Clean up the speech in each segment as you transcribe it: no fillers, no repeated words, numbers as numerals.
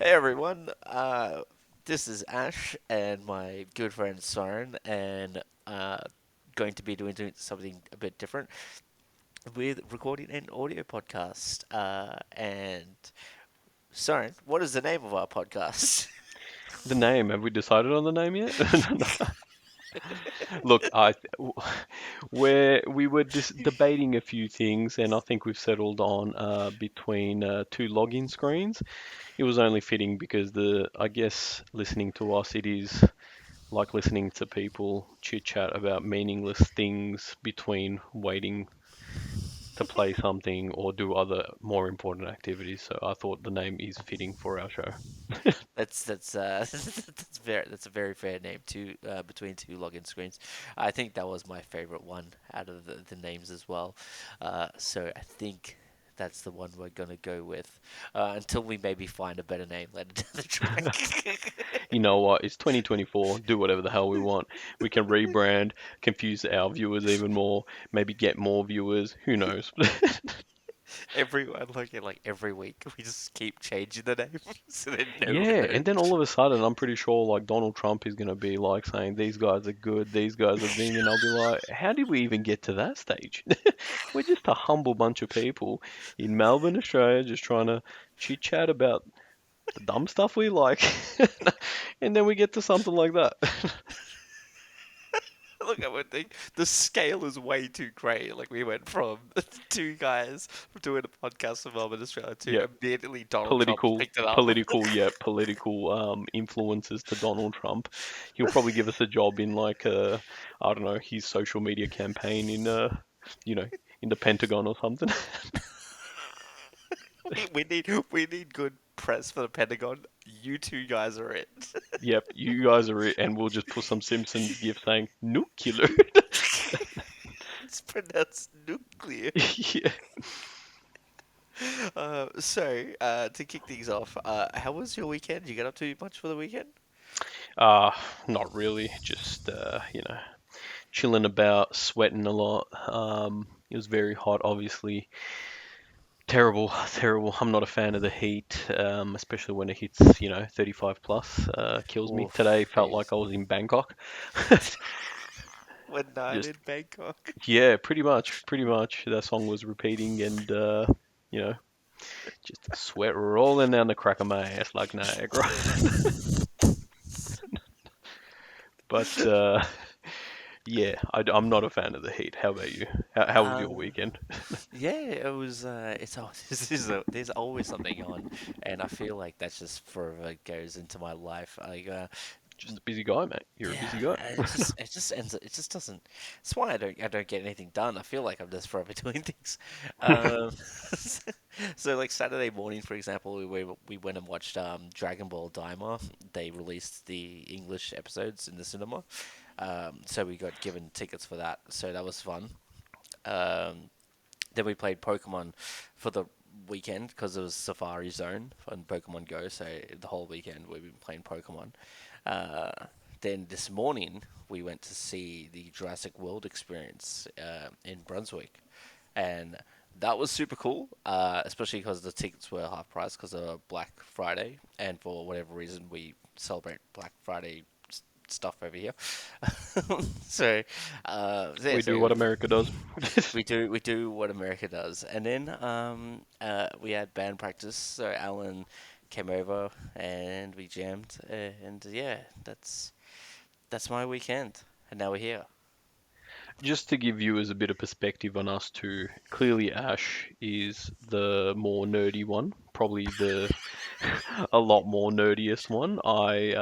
Hey everyone, this is Ash and my good friend Soren, and going to be doing something a bit different with recording an audio podcast. And Soren, what is the name of our podcast? The name, have we decided on the name yet? Look, we were debating a few things, and I think we've settled on between two login screens. It was only fitting because I guess listening to us, it is like listening to people chit chat about meaningless things between waiting to play something or do other more important activities. So I thought the name is fitting for our show. That's that's a very fair name. Two between two login screens. I think that was my favorite one out of the names as well. So I think that's the one we're gonna go with until we maybe find a better name later down the track. You know what? It's 2024. Do whatever the hell we want. We can rebrand, confuse our viewers even more, maybe get more viewers. Who knows? Everyone like every week we just keep changing the name so that no one Yeah, knows. and then all of a sudden, I'm pretty sure like Donald Trump is gonna be like saying these guys are good, these guys are thing, and I'll be like, how did we even get to that stage? We're just a humble bunch of people in Melbourne, Australia, just trying to chit chat about the dumb stuff we like, and then we get to something like that. Look, I would think the scale is way too great. Like we went from two guys doing a podcast from Melbourne, Australia, to Yeah, immediately Donald Trump political picked it up. political influences to Donald Trump. He'll probably give us a job in like I don't know, his social media campaign in you know in the Pentagon or something. We need good press for the Pentagon. You two guys are it. Yep, you guys are it, and we'll just put some Simpsons gif saying nuclear. It's pronounced nuclear. Yeah. To kick things off, how was your weekend? You get up to much for the weekend? Uh, Not really, just chilling about, sweating a lot. It was very hot, obviously. Terrible, terrible. I'm not a fan of the heat, especially when it hits, 35 plus. Kills me. Today Oof, felt like geez. I was in Bangkok. One night Just, in Bangkok. yeah, pretty much, pretty much. That song was repeating, and you know, just sweat rolling down the crack of my ass like Niagara. But yeah, I'm not a fan of the heat. How about you? How was your Um, weekend? yeah, it was. It's always there's always something on, and I feel like that's just forever goes into my life. Just a busy guy, mate. You're a Yeah, busy guy. it just doesn't. That's why I don't get anything done. I feel like I'm just forever doing things. Um, so like Saturday morning, for example, we went and watched Dragon Ball Daima. They released the English episodes in the cinema. So we got given tickets for that. So that was fun. Um, then we played Pokemon for the weekend because it was Safari Zone on Pokemon Go. So the whole weekend we've been playing Pokemon. Uh, then this morning we went to see the Jurassic World experience in Brunswick, and that was super cool. Especially because the tickets were half price because of Black Friday, and for whatever reason we celebrate Black Friday stuff over here. so, We do so what America does. we do what America does, and then we had band practice. So Alan came over and we jammed, and yeah, that's my weekend, and now we're here. Just to give viewers a bit of perspective on us too, clearly Ash is the more nerdy one, probably the a lot more nerdiest one. I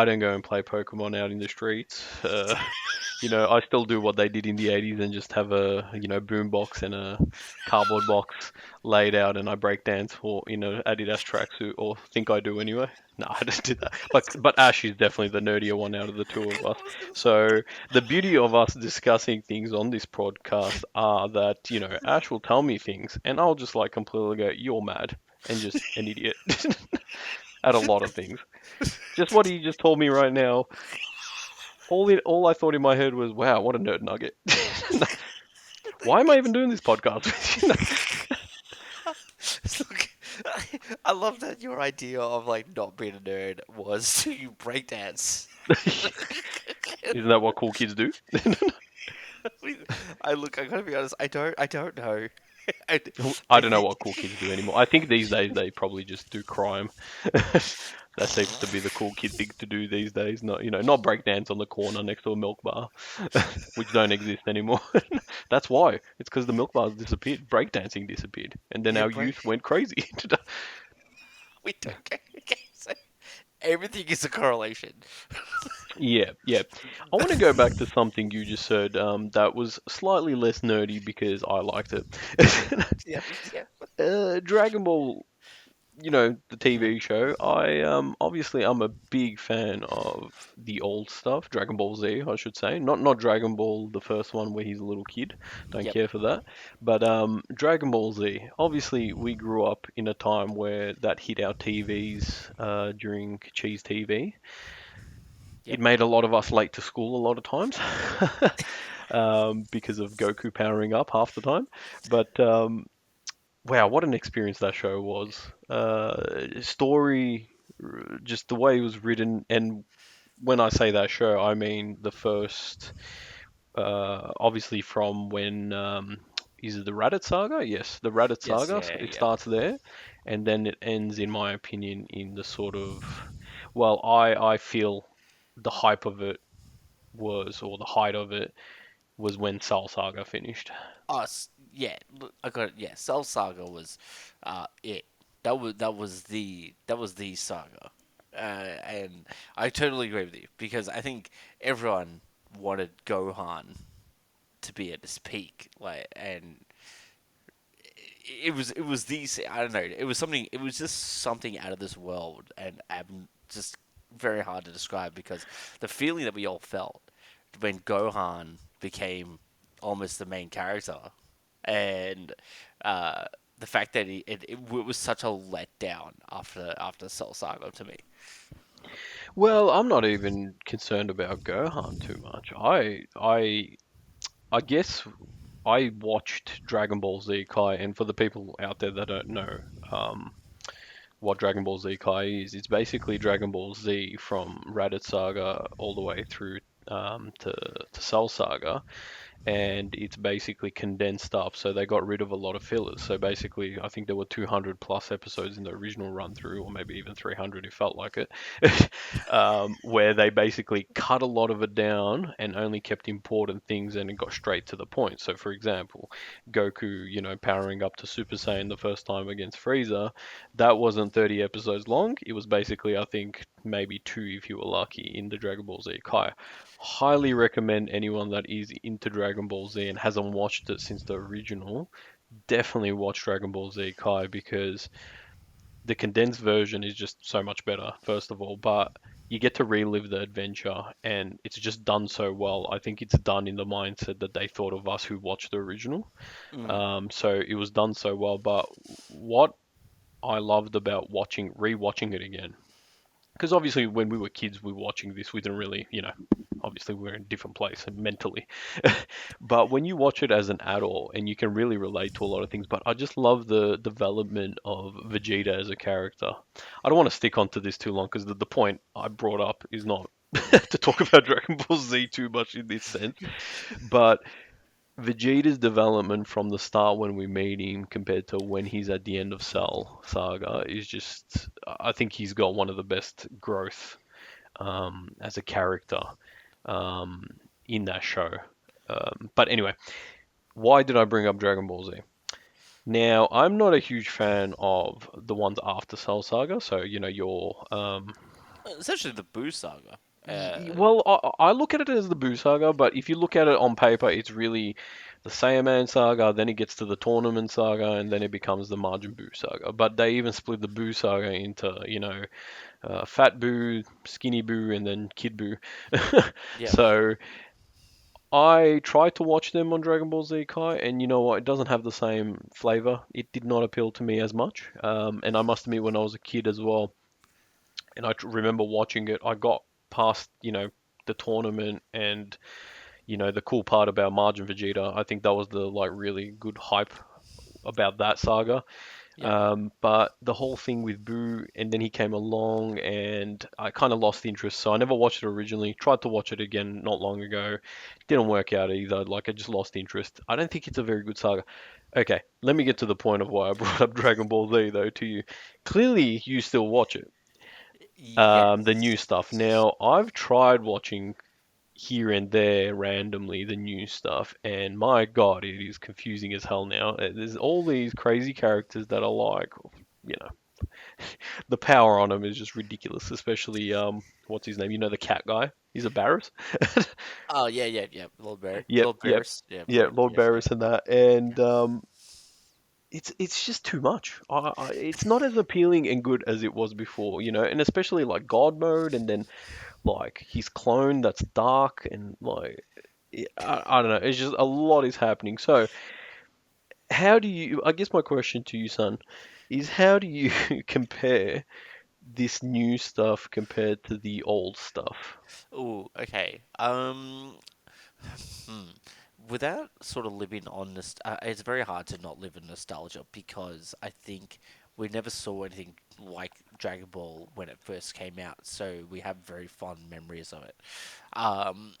don't go and play Pokemon out in the streets. I still do what they did in the 80s and just have a, boombox and a cardboard box laid out and I break dance for, Adidas tracksuit or think I do anyway. No, I just did that. But Ash is definitely the nerdier one out of the two of I us. was gonna say. So the beauty of us discussing things on this podcast are that, Ash will tell me things and I'll just like completely go, you're mad and just an idiot at a lot of things. Just what he just told me right now, all I thought in my head was, "Wow, what a nerd nugget." I Why think am I even doing this podcast? Look, I love that your idea of like not being a nerd was to breakdance. Isn't that what cool kids do? I gotta be honest. I don't know. I, I I don't know think what cool kids do anymore. I think these days they probably just do crime. That seems to be the cool kid thing to do these days. Not, not breakdance on the corner next to a milk bar, which don't exist anymore. That's why. It's because the milk bars disappeared. Breakdancing disappeared, and then yeah, our break. youth went crazy. We don't get. Okay, so everything is a correlation. Yeah, yeah. I want to go back to something you just said. That was slightly less nerdy because I liked it. Yeah, yeah. Dragon Ball, the Mhm. TV show. Obviously I'm a big fan of the old stuff, Dragon Ball Z, I should say. Not Dragon Ball, the first one where he's a little kid. Don't Yep. care for that. But Dragon Ball Z. Obviously we grew up in a time where that hit our TVs during Cheese TV. It Yep. made a lot of us late to school a lot of times. Because of Goku powering up half the time. But wow, what an experience that show was. Story, just the way it was written, and when I say that show, I mean the first, obviously from when, is it the Raditz Saga? Yes, the Raditz Yes. Saga. Yeah. It Yep. starts there, and then it ends, in my opinion, in the sort of, well, I feel the hype of it was, or the height of it was when Cell Saga finished. Us. Yeah. I got it. Yeah. Cell Saga was, it. That was the saga, and I totally agree with you because I think everyone wanted Gohan to be at his peak, like, and it was these. I don't know. It was something. It was just something out of this world, and just very hard to describe because the feeling that we all felt when Gohan became almost the main character, and uh, the fact that it was such a letdown after Cell Saga to me. Well, I'm not even concerned about Gohan too much. I guess I watched Dragon Ball Z Kai, and for the people out there that don't know um, what Dragon Ball Z Kai is, it's basically Dragon Ball Z from Raditz Saga all the way through to Cell Saga, and it's basically condensed up. So they got rid of a lot of fillers. So basically, I think there were 200 plus episodes in the original run through, or maybe even 300. It felt like it, where they basically cut a lot of it down and only kept important things, and it got straight to the point. So, for example, Goku, powering up to Super Saiyan the first time against Frieza, that wasn't 30 episodes long. It was basically, I think, maybe two if you were lucky in the Dragon Ball Z Kai. Highly recommend anyone that is into Dragon Ball Z and hasn't watched it since the original, definitely watch Dragon Ball Z Kai because the condensed version is just so much better, first of all, but you get to relive the adventure and it's just done so well. I think it's done in the mindset that they thought of us who watched the original. Mm, So it was done so well, but what I loved about rewatching it again, because obviously when we were kids, we were watching this, we didn't really, obviously we were in a different place and mentally. But when you watch it as an adult and you can really relate to a lot of things, but I just love the development of Vegeta as a character. I don't want to stick onto this too long because the point I brought up is not to talk about Dragon Ball Z too much in this sense, but Vegeta's development from the start when we meet him compared to when he's at the end of Cell Saga is just, I think he's got one of the best growth as a character um, in that show. But anyway, why did I bring up Dragon Ball Z? Now, I'm not a huge fan of the ones after Cell Saga, so your essentially the Boo Saga. well, I look at it as the Boo Saga, but if you look at it on paper, it's really the Saiyaman Saga, then it gets to the Tournament Saga, and then it becomes the Majin Buu Saga. But they even split the Buu Saga into, Fat Buu, Skinny Buu, and then Kid Buu. Yeah. So I tried to watch them on Dragon Ball Z Kai, and you know what? It doesn't have the same flavor. It did not appeal to me as much. And I must admit, when I was a kid as well, and I remember watching it, I got past, the tournament and, the cool part about Margin Vegeta. I think that was the like really good hype about that saga. Yep. But the whole thing with Boo, and then he came along, and I kind of lost interest. So I never watched it originally. Tried to watch it again not long ago. Didn't work out either. Like I just lost interest. I don't think it's a very good saga. Okay, let me get to the point of why I brought up Dragon Ball Z though to you. Clearly, you still watch it, the new Yes. stuff. Now, I've tried watching here and there randomly the new stuff, and my God, it is confusing as hell now. There's all these crazy characters that are like, you know, the power on them is just ridiculous. Especially what's his name? You know, the cat guy. He's a Barris. Oh yeah, yeah, yeah. Yep, Lord yep, Beerus. Yeah, yeah, Lord yes, yeah, Barris and that, and yeah. it's just too much. It's not as appealing and good as it was before, and especially like God mode, and then like his clone that's dark and like I don't know. It's just a lot is happening. So how do you? I guess my question to you, son, is how do you compare this new stuff compared to the old stuff? Oh, okay. Hmm. Without sort of living on this, it's very hard to not live in nostalgia because I think we never saw anything like Dragon Ball when it first came out, so we have very fond memories of it. Um,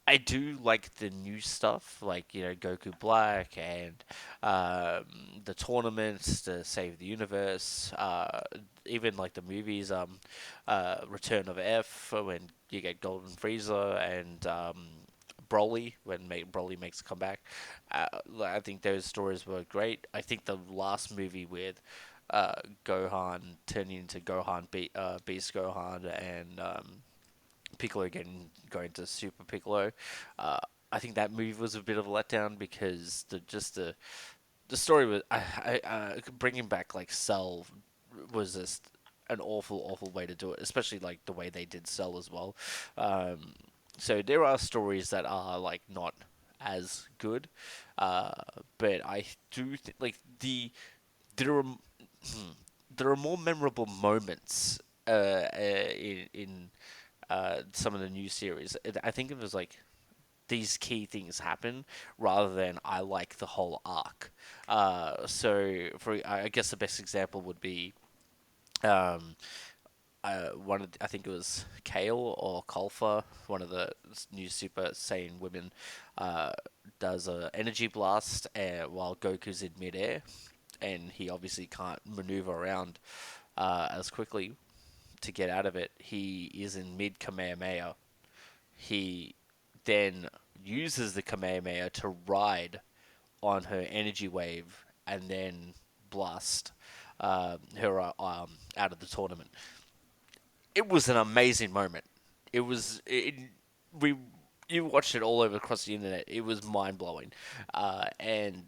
I do like the new stuff, like Goku Black and um, the tournaments to save the universe. Even like the movies, Return of F when you get Golden Frieza and Broly when Broly makes a comeback. I think those stories were great. I think the last movie with Gohan turning into Beast Gohan and Piccolo going to Super Piccolo. Uh, I think that movie was a bit of a letdown because the story was bringing back like Cell was just an awful way to do it, especially like the way they did Cell as well. Um, so there are stories that are like not as good, uh, but I do like there are there are more memorable moments in some of the new series. I think it was like these key things happen rather than I like the whole arc. So for I guess the best example would be um, I think it was Kale or Kulfa, one of the new Super Saiyan women, uh, does a energy blast while Goku's in midair, and he obviously can't maneuver around as quickly to get out of it. He is in mid Kamehameha. He then uses the Kamehameha to ride on her energy wave and then blast her out of the tournament. It was an amazing moment. We you watched it all over across the internet. It was mind blowing, and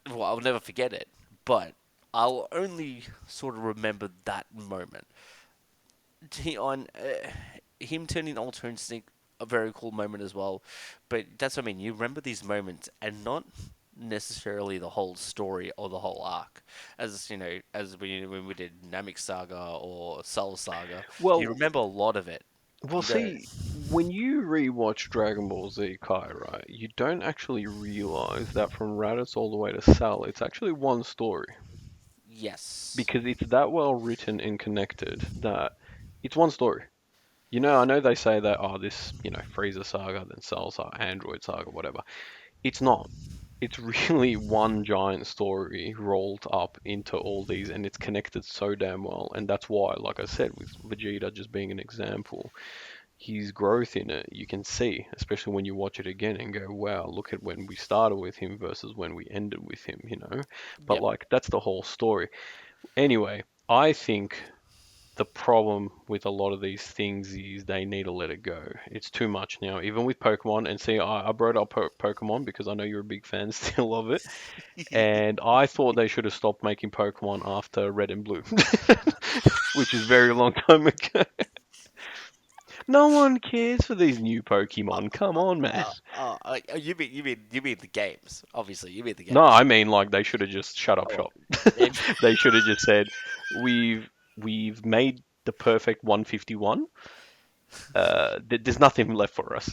well, I'll never forget it. But I'll only sort of remember that moment. On him turning Ultra Instinct, a very cool moment as well. But that's what I mean. You remember these moments and not necessarily the whole story or the whole arc. As as when we did Namek Saga or Soul Saga, you Well, remember a lot of it. well, You don't. see, when you rewatch Dragon Ball Z Kai, right, you don't actually realize that from Raditz all the way to Cell, it's actually one story Yes. because it's that well written and connected that it's one story. I know they say that, oh, this, Frieza saga, then Cell saga, Android saga, whatever. It's not. It's really one giant story rolled up into all these, and it's connected so damn well. And that's why, like I said, with Vegeta just being an example, his growth in it, you can see, especially when you watch it again and go, wow, look at when we started with him versus when we ended with him. But Yep. like, that's the whole story. Anyway, I think the problem with a lot of these things is they need to let it go. It's too much now, even with Pokemon. And see, I brought up Pokemon because I know you're a big fan still of it. And I thought they should have stopped making Pokemon after Red and Blue, which is very long time ago. No one cares for these new Pokemon. Come on, man. you mean the games? Obviously, you mean the No, games. I mean like they should have just shut up Oh, shop. and They should have just said, "We've made the perfect 151. There's nothing left for us."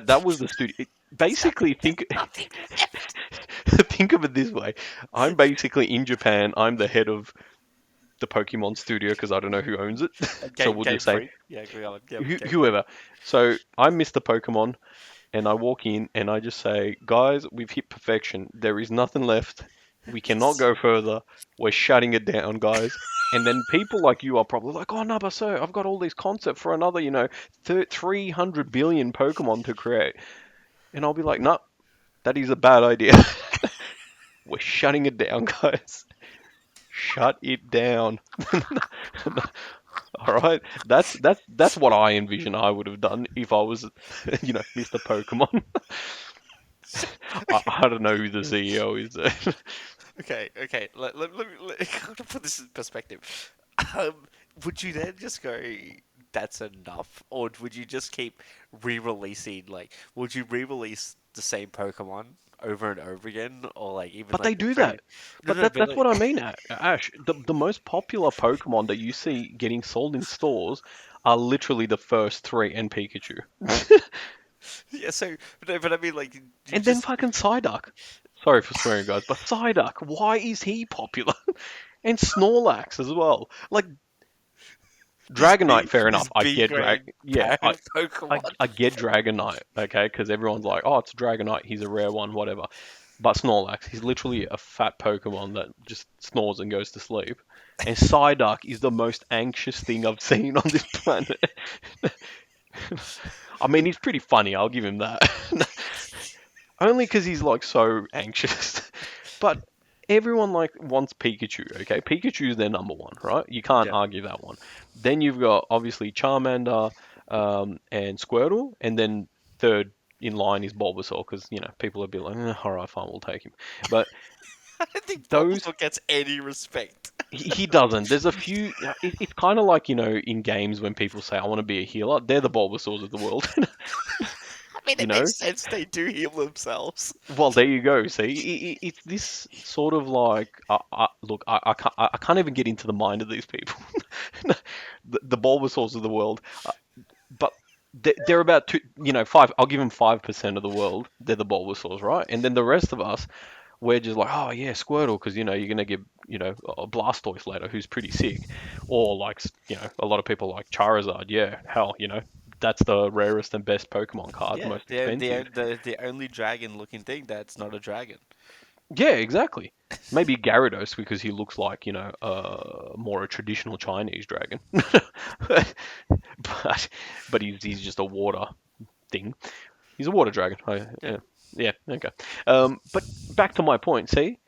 That was the studio. There's nothing. basically There's think nothing left. think of it this way. I'm basically in Japan. I'm the head of the Pokemon studio because I don't know who owns it. So we'll Game just say Freak. Yeah, go on. Yep, Game Freak. whoever. So I'm Mr. Pokemon, and I walk in and I just say, guys, we've hit perfection. There is nothing left. We cannot go further. We're shutting it down, guys. And then people like you are probably like, oh no, but sir, I've got all these concepts for another, 300 billion Pokemon to create. And I'll be like, no, that is a bad idea. We're shutting it down, guys. Shut it down. All right, that's what I envision I would have done if I was, Mr. Pokemon. Okay, I don't know who the CEO is there. okay. Let put this in perspective. Um, would you then just go, that's enough? Or would you just keep re-releasing, like, would you re-release the same Pokemon over and over again? Or, like, even, But like, they do create... that. No, But no, but, that's like... what I mean, Ash. The most popular Pokemon that you see getting sold in stores are literally the first three and Pikachu. Yeah, so... But, no, but I mean, like, you And then just... fucking Psyduck. Sorry for swearing, guys, but Psyduck, why is he popular? And Snorlax as well. Like Dragonite, fair enough. This I big get red yeah, parrot I, Pokemon. I get Dragonite, okay, because everyone's like, oh, it's Dragonite, he's a rare one, whatever. But Snorlax, he's literally a fat Pokemon that just snores and goes to sleep. And Psyduck is the most anxious thing I've seen on this planet. I mean, he's pretty funny, I'll give him that. Only because he's like so anxious. But everyone like wants Pikachu, okay? Pikachu's their number one, right? You can't Yeah. argue that one. Then you've got obviously Charmander, and Squirtle, and then third in line is Bulbasaur because people will be like, all right, fine, we'll take him. But I don't think those Bulbasaur gets any respect. he doesn't. There's a few. It's kind of like in games when people say, "I want to be a healer." They're the Bulbasaurs of the world, I mean, you it know. makes sense. They do heal themselves. Well, there you go. See, it's this sort of like, look, I can't even get into the mind of these people, the Bulbasaurs of the world, but they're about two, 5. I'll give them 5% of the world. They're the Bulbasaurs, right? And then the rest of us, we're just like, oh yeah, Squirtle, because you're gonna get a Blastoise later, who's pretty sick, or like a lot of people like Charizard. Yeah, hell, that's the rarest and best Pokemon card, Yeah, most expensive. the only dragon-looking thing that's not a dragon. Yeah, exactly. Maybe Gyarados because he looks like, more a traditional Chinese dragon. but he's just a water thing. He's a water dragon. Yeah. Yeah, okay. But back to my point. See,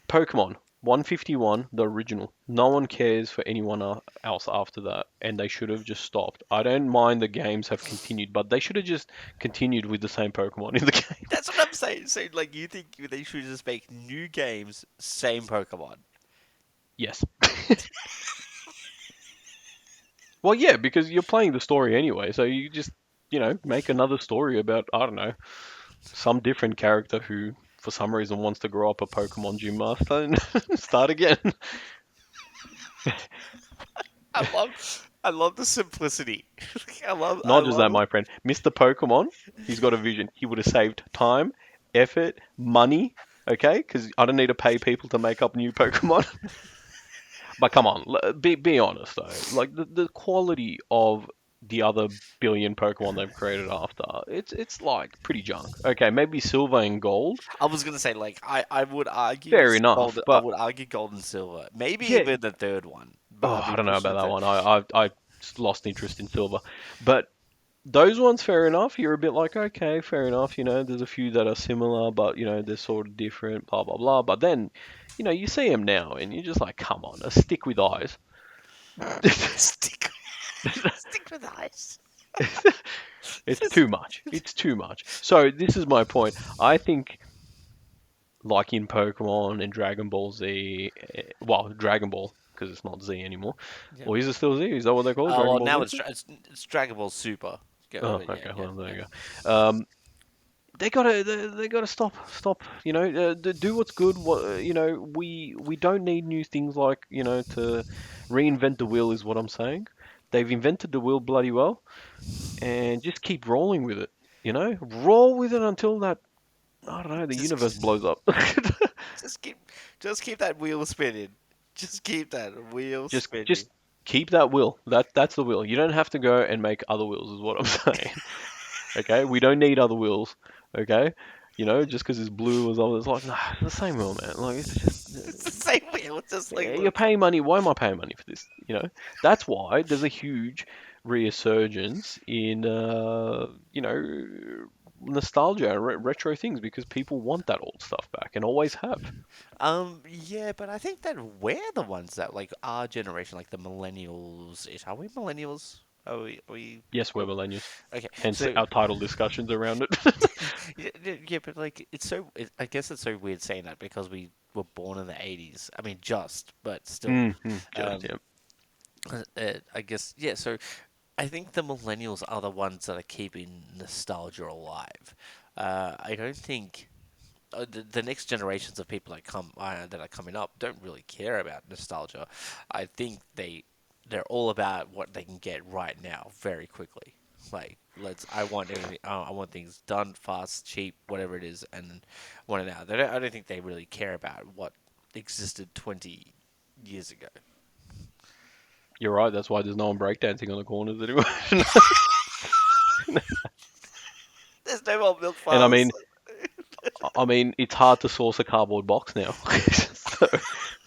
Pokemon 151, the original. No one cares for anyone else after that, and they should have just stopped. I don't mind the games have continued, but they should have just continued with the same Pokemon in the game. That's what I'm saying. So, like, you think they should just make new games, same Pokemon? Yes. Well, yeah, because you're playing the story anyway, so you just, make another story about, I don't know, some different character who, for some reason, wants to grow up a Pokemon Gym Master and start again. I love the simplicity. I Not just that, love. my friend. Mr. Pokemon, he's got a vision. He would have saved time, effort, money, okay? Because I don't need to pay people to make up new Pokemon. But come on, be honest though. Like the quality of the other billion Pokemon they've created after, it's like pretty junk. Okay, maybe Silver and Gold, I was gonna say, like, I would argue fair enough. gold. I But would argue gold and silver. Maybe yeah, even the third one. But oh, I'd I be don't know about pushing that to. one. I just lost interest in Silver. But those ones, fair enough. You're a bit like, okay, fair enough. There's a few that are similar, but they're sort of different. Blah blah blah. But then, you see them now, and you're just like, come on, a stick with eyes. Stick, stick with ice. It's too much. It's too much. So this is my point. I think, like in Pokemon and Dragon Ball Z, well, Dragon Ball because it's not Z anymore. Yeah. Or is it still Z? Is that what they call it? Dragon Well, Ball now Z? it's Dragon Ball Super. Oh, Yeah, okay. yeah, Well, there yeah. you go. They gotta stop. Do what's good. We don't need new things like to reinvent the wheel is what I'm saying. They've invented the wheel bloody well, and just keep rolling with it. roll with it until that, I don't know, the Just, universe blows up. just keep, just keep that wheel spinning. Just keep that wheel spinning. Just keep that will. That's the will. You don't have to go and make other wills, is what I'm saying. Okay, we don't need other wills. Okay, just because it's blue or something, it's like, nah, it's the same will, man. Like, it's just It's the same wheel. Just like yeah, you're look. paying money. Why am I paying money for this? That's why there's a huge resurgence in nostalgia and retro things because people want that old stuff back and always have. Yeah, but I think that we're the ones that like our generation, like the millennials. Are we millennials? Are we Yes, we're millennials. okay? Hence So our title discussions around it. yeah, yeah, but like I guess it's so weird saying that because we were born in the 80s. I mean, just, but still. Just Um, yeah. I guess yeah. So I think the millennials are the ones that are keeping nostalgia alive. I don't think the next generations of people that are coming up don't really care about nostalgia. I think they're all about what they can get right now, very quickly. Like I want things done fast, cheap, whatever it is, and want it now. I don't think they really care about what existed 20 years ago. You're right. That's why there's no one breakdancing on the corners anymore. There's no more milk And farms. I mean, it's hard to source a cardboard box now. So,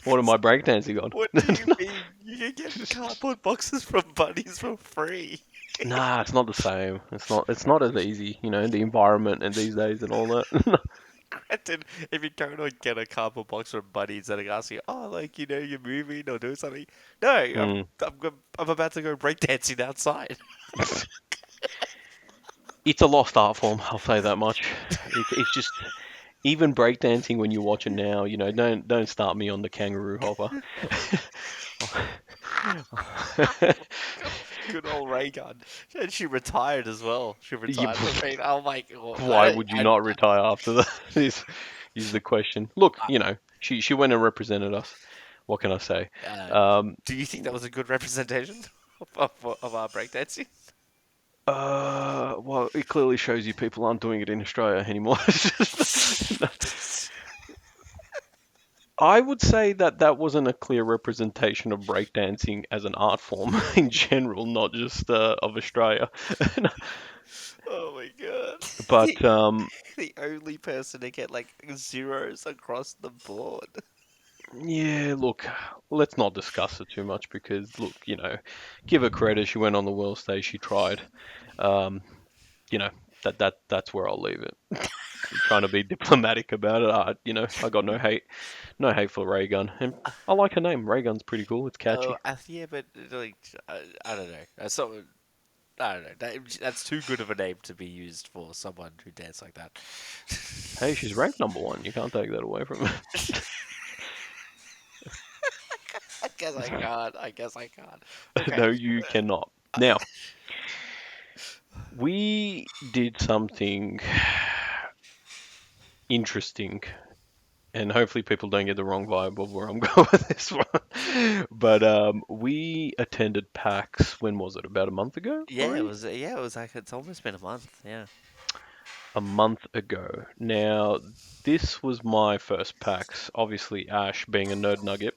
what am I breakdancing on? What do you mean? You can get cardboard boxes from Buddies for free. Nah, it's not the same. It's not as easy, the environment and these days and all that. Granted, if you go to get a cardboard box from Buddies and they ask you, oh, like, you're moving or doing something. No, Mm. I'm about to go breakdancing outside. It's a lost art form, I'll say that much. It's just even breakdancing when you watch it now, don't start me on the kangaroo hopper. Good old Ray gun. And she retired as well. She You- retired from being, oh my god. Why would you not retire after that? Is the question. Look, I, she went and represented us. What can I say? uh, Um, do you think that was a good representation of our breakdancing? well, it clearly shows you people aren't doing it in Australia anymore. I would say that that wasn't a clear representation of breakdancing as an art form in general, not just of Australia. Oh my god. But The only person to get like zeros across the board. yeah, look, let's not discuss it too much because, look, give her credit. She went on the world stage. She tried. Um, you know, that's where I'll leave it. Trying to be diplomatic about it. I got no hate for Raygun, and I like her name. Raygun's pretty cool. It's Oh, catchy. yeah, but like I don't know. I don't know. That's too good of a name to be used for someone who dances like that. Hey, she's ranked number one. You can't take that away from her. I guess I can't. I guess I can't. Okay. No, you cannot. Now, we did something interesting, and hopefully people don't get the wrong vibe of where I'm going with this one. But we attended PAX. When was it? About a month ago Yeah, it already? was. Yeah, it was like it's almost been a month. Yeah. A month ago. Now, this was my first PAX. Obviously, Ash, being a nerd nugget,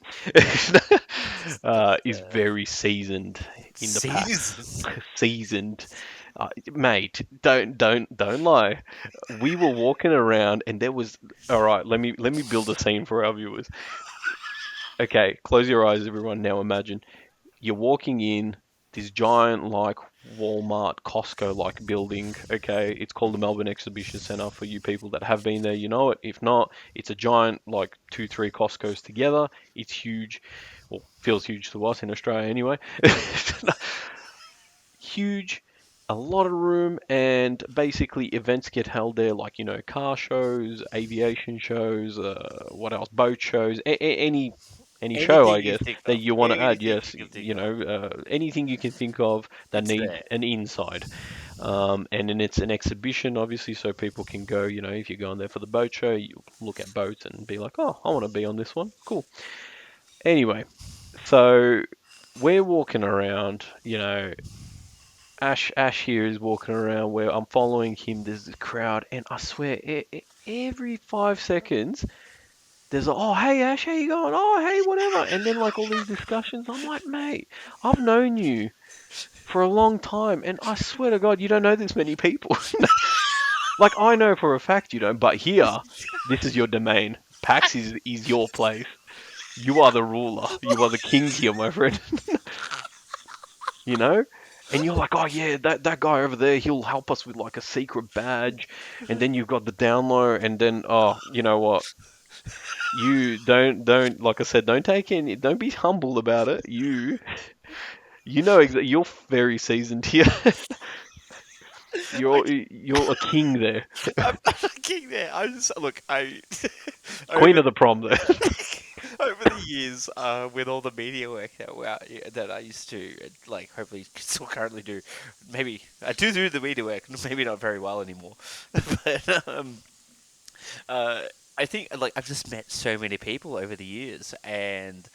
is very seasoned in the PAX. Season. Seasoned, mate. Don't lie. We were walking around, and there was. All right, let me build a scene for our viewers. Okay, close your eyes, everyone. Now imagine you're walking in this giant like Walmart, Costco like building. Okay, it's called the Melbourne Exhibition Centre. For you people that have been there, you know it. If not, it's a giant like two, three Costco's together. It's huge. Well, feels huge to us in Australia anyway. Huge, a lot of room, and basically events get held there, like car shows, aviation shows, what else, boat shows, any show, Anything I you guess, think that of. you want to add. Anything Yes, you can think of. anything you can think of that It's needs there. an inside. And then it's an exhibition, obviously, so people can go. If you're going there for the boat show, you look at boats and be like, oh, I want to be on this one. Cool. Anyway, so we're walking around, Ash here is walking around where I'm following him. There's this crowd, and I swear, every 5 seconds, there's a, oh, hey Ash, how you going? Oh, hey, whatever. And then like all these discussions. I'm like, mate, I've known you for a long time, and I swear to God, you don't know this many people. Like I know for a fact you don't, but here, this is your domain. PAX is your place. You are the ruler. You are the king here, my friend. You know? And you're like, oh yeah, that guy over there, he'll help us with like a secret badge. And then you've got the down low, and then oh, you know what? You don't like I said, don't take any, don't be humble about it. You know you're very seasoned here. I, You're a king there, I'm not looking there. I just look. I queen over of the prom there. over the years, with all the media work that I used to like, hopefully still currently do. Maybe I do the media work. Maybe not very well anymore, but uh, I think like I've just met so many people over the years, and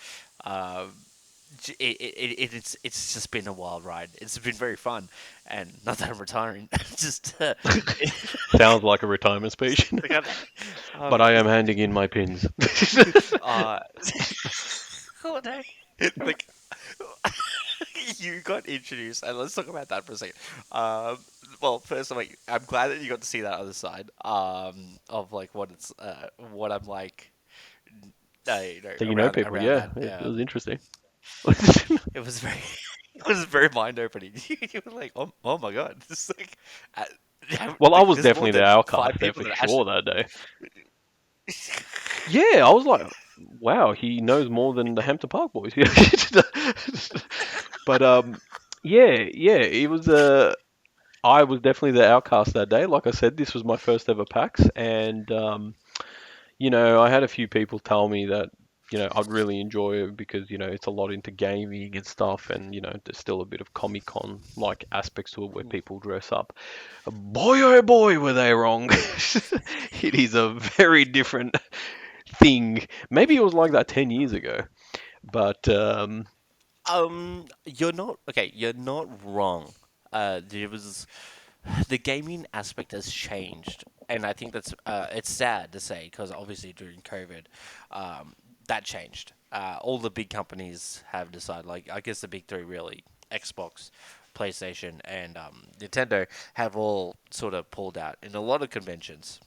um, it's just been a wild ride. It's been very fun, and not that I'm retiring, just Sounds like a retirement speech, like, but I am it's, handing in my pins. uh, oh no, like you got introduced, and let's talk about that for a second. Um, well, first, I'm glad that you got to see that other side, of like what I'm like, So you know around people, yeah, that. it was interesting. It was very, it was very mind opening. You were like, oh my god, this is like, uh, Well, I like, was there's more definitely the than five outcast there people for that sure actually. that day. Yeah, I was like, wow, he knows more than the Hampton Park boys. But yeah, it was I was definitely the outcast that day. Like I said, this was my first ever PAX, and I had a few people tell me that, I'd really enjoy it because, it's a lot into gaming and stuff, and, there's still a bit of Comic Con like aspects to it where people dress up. Boy, oh boy, were they wrong. It is a very different thing. Maybe it was like that 10 years ago, but You're not okay. You're not wrong. There was the gaming aspect has changed, and I think that's it's sad to say because obviously during COVID, um, that changed. All the big companies have decided, like I guess the big three really, Xbox, PlayStation, and Nintendo have all sort of pulled out in a lot of conventions.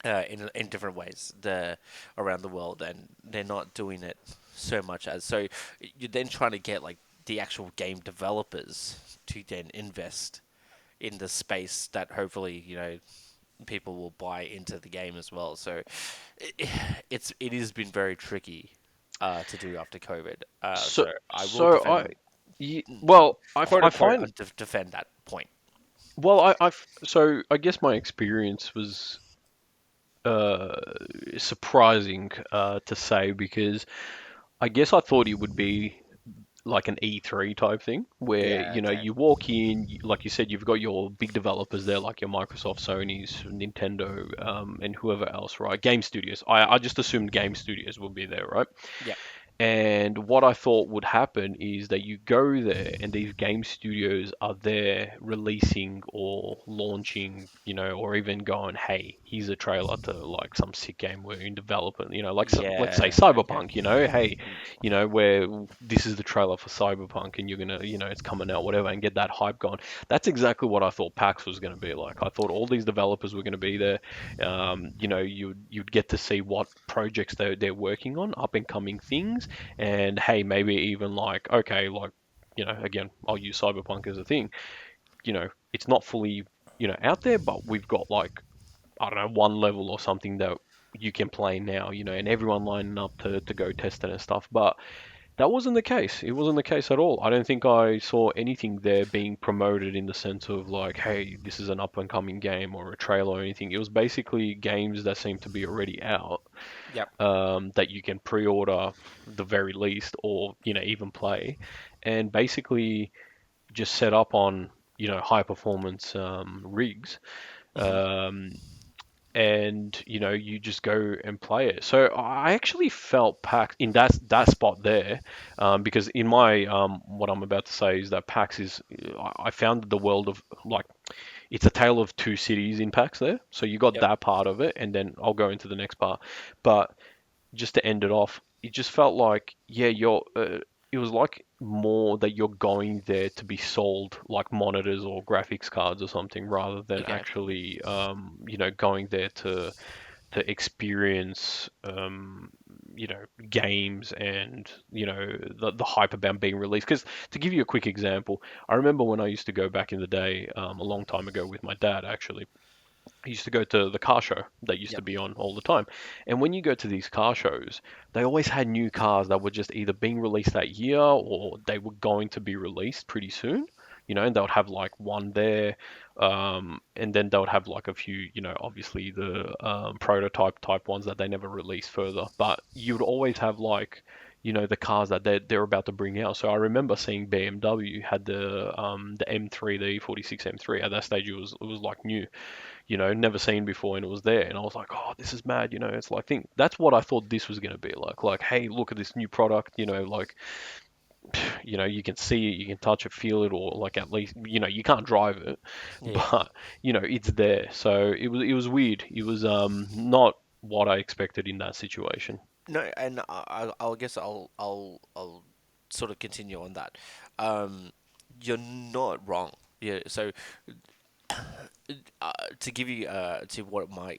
In different ways around the world, and they're not doing it so much as so you're then trying to get like the actual game developers to then invest in the space that hopefully people will buy into the game as well. So it, it has been very tricky to do after COVID. so So I will so I defend, well quote I unquote, find defend that point. well so I guess my experience was uh surprising to say because I guess I thought it would be like an E3 type thing where Yeah. Okay. you walk in, like you said, you've got your big developers there, like your Microsoft, Sony's, Nintendo, and whoever else, right? Game studios. I just assumed game studios would be there, right? Yep. And what I thought would happen is that you go there and these game studios are there releasing or launching, or even going, hey, here's a trailer to like some sick game we're in development, like let's say Yeah. Okay. Cyberpunk, hey, where this is the trailer for Cyberpunk and you're gonna, it's coming out, whatever, and get that hype going. That's exactly what I thought PAX was going to be like. I thought all these developers were going to be there. You'd get to see what projects they're working on, up and coming things, and hey, maybe even like, okay, like, again, I'll use Cyberpunk as a thing. It's not fully, out there, but we've got like, I don't know, one level or something that you can play now, and everyone lining up to go test it and stuff. But that wasn't the case. It wasn't the case at all. I don't think I saw anything there being promoted in the sense of like, hey, this is an up and coming game or a trailer or anything. It was basically games that seemed to be already out, Yep. that you can pre-order the very least, or even play, and basically just set up on high performance rigs. Hmm. Um, and you just go and play it. So I actually felt PAX in that spot there, because in my what I'm about to say is that PAX is I found the world of like it's a tale of two cities in PAX there. So you got Yep. that part of it, and then I'll go into the next part. But just to end it off, it just felt like, yeah, it was like more that you're going there to be sold like monitors or graphics cards or something, rather than Okay. actually, going there to experience, games and the hype about being released. Because to give you a quick example, I remember when I used to go back in the day, a long time ago with my dad actually. I used to go to the car show that used to Yep. be on all the time. And when you go to these car shows, they always had new cars that were just either being released that year or they were going to be released pretty soon. And they would have like one there, and then they would have like a few, obviously the prototype type ones that they never released further. But you would always have like, the cars that they're about to bring out. So I remember seeing BMW had the M3, the E46 M3. At that stage, it was like new, never seen before, and it was there, and I was like, oh, this is mad, it's like think that's what I thought this was gonna be like, hey, look at this new product, like, you can see it, you can touch it, feel it, or like at least, you can't drive it, Yeah. but it's there. So it was weird. It was not what I expected in that situation. No, and I'll guess I'll sort of continue on that. Um, you're not wrong. Yeah. So to give you to what my